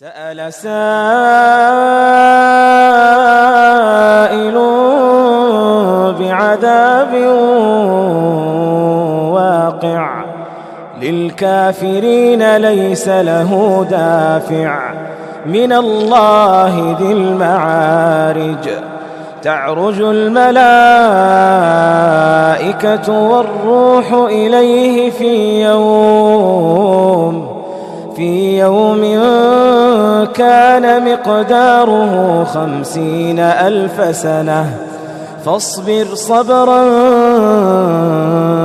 سأل سائل بعذاب واقع للكافرين ليس له دافع من الله ذي المعارج. تعرج الملائكة والروح إليه في يوم كان مقداره 50,000 سنة فاصبر صبرا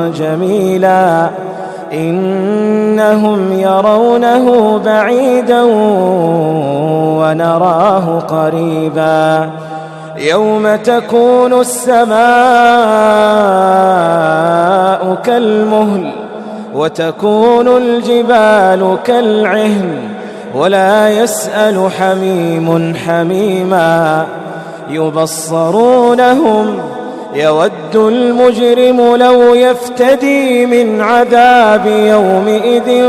جميلا إنهم يرونه بعيدا ونراه قريبا يوم تكون السماء كالمهل وتكون الجبال كالعهن ولا يسأل حميم حميما يبصرونهم يود المجرم لو يفتدي من عذاب يومئذ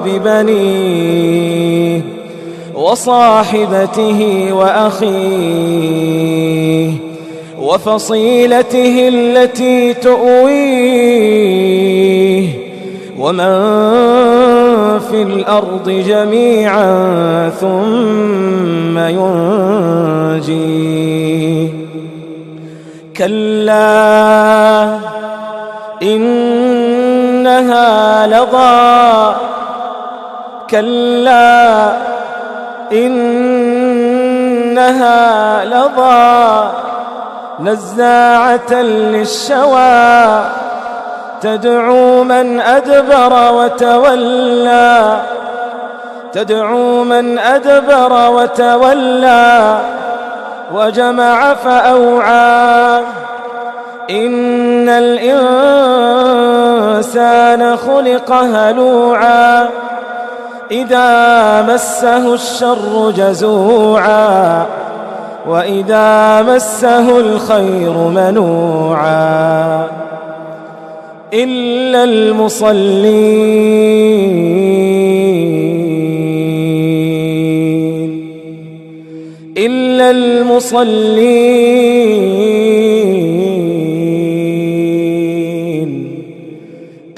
ببنيه وصاحبته وأخيه وفصيلته التي تؤويه ومن في الأرض جميعا ثم ينجيه كلا إنها لظى كلا إنها لظى نزاعة للشوى تدعو من أدبر وتولى وجمع فأوعى إن الإنسان خلق هلوعا إذا مسه الشر جزوعا وإذا مسه الخير منوعا إلا المصلين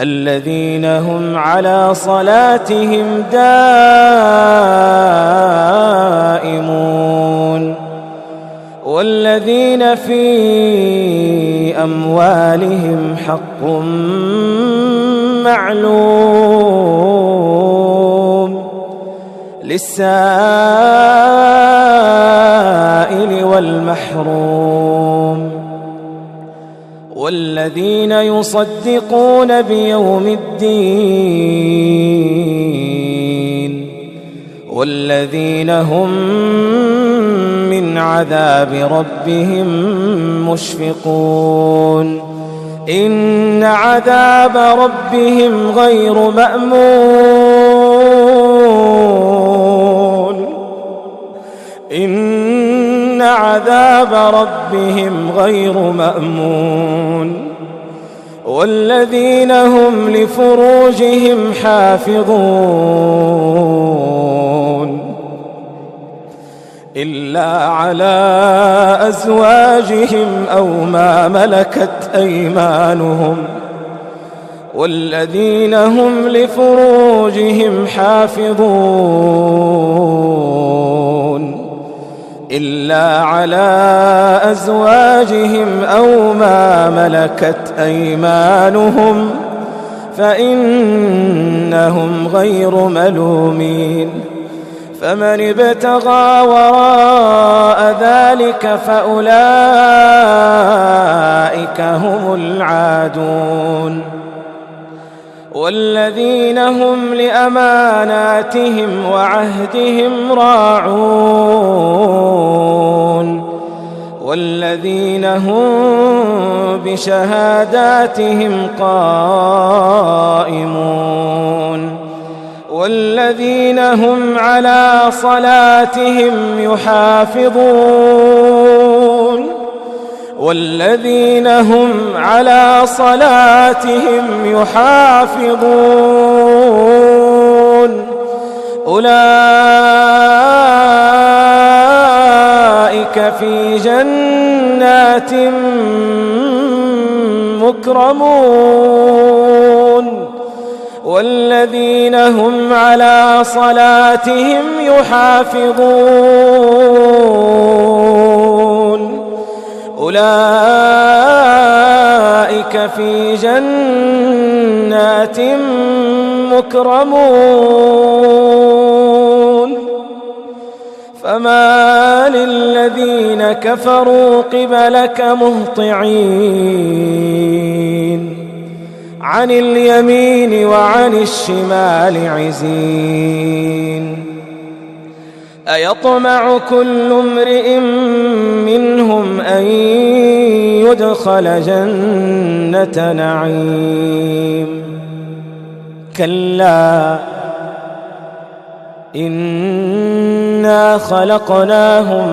الذين هم على صلاتهم دائمون والذين في أموالهم حق معلوم للسائل والمحروم والذين يصدقون بيوم الدين والذين هم من عذاب ربهم مشفقون إن عذاب ربهم غير مأمون إن عذاب ربهم غير مأمون والذين هم لفروجهم حافظون إلا على أزواجهم أو ما ملكت أيمانهم والذين هم لفروجهم حافظون إلا على أزواجهم أو ما ملكت أيمانهم فإنهم غير ملومين فمن ابتغى وراء ذلك فأولئك هم العادون والذين هم لأماناتهم وعهدهم راعون والذين هم بشهاداتهم قائمون والذين هم على صلاتهم يحافظون والذين هم على صلاتهم يحافظون أولئك في جنات مكرمون والذين هم على صلاتهم يحافظون أولئك في جنات مكرمون فما للذين كفروا قبلك مهطعين عن اليمين وعن الشمال عزين أيطمع كل امرئ منهم أن يدخل جنة نعيم كلا إنا خلقناهم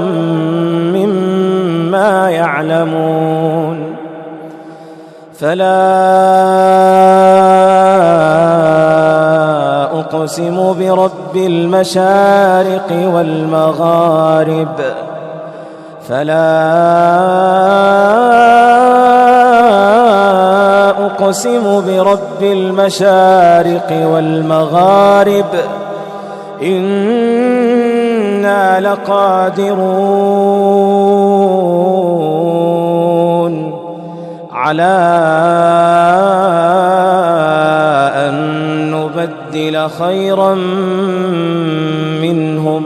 مما يعلمون فلا أقسم برب المشارق والمغارب أقسم برب المشارق والمغارب إنا لقادرون على أن نبدل خيرا منهم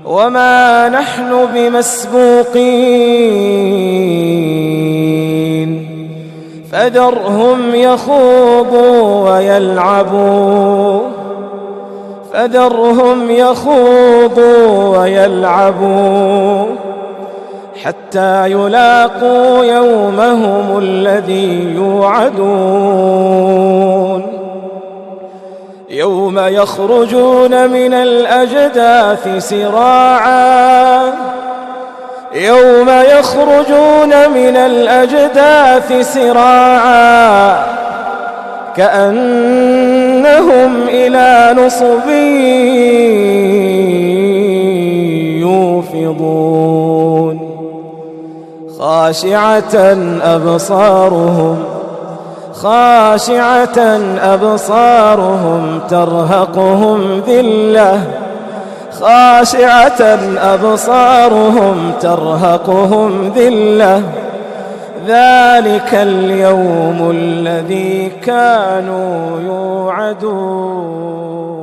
وما نحن بمسبوقين فذرهم يخوضوا ويلعبوا حتى يلاقوا يومهم الذي يوعدون يوم يخرجون من الأجداث سراعا كأنهم إلى نصب يوفضون خاشعة أبصارهم ترهقهم ذلة ذلك اليوم الذي كانوا يوعدون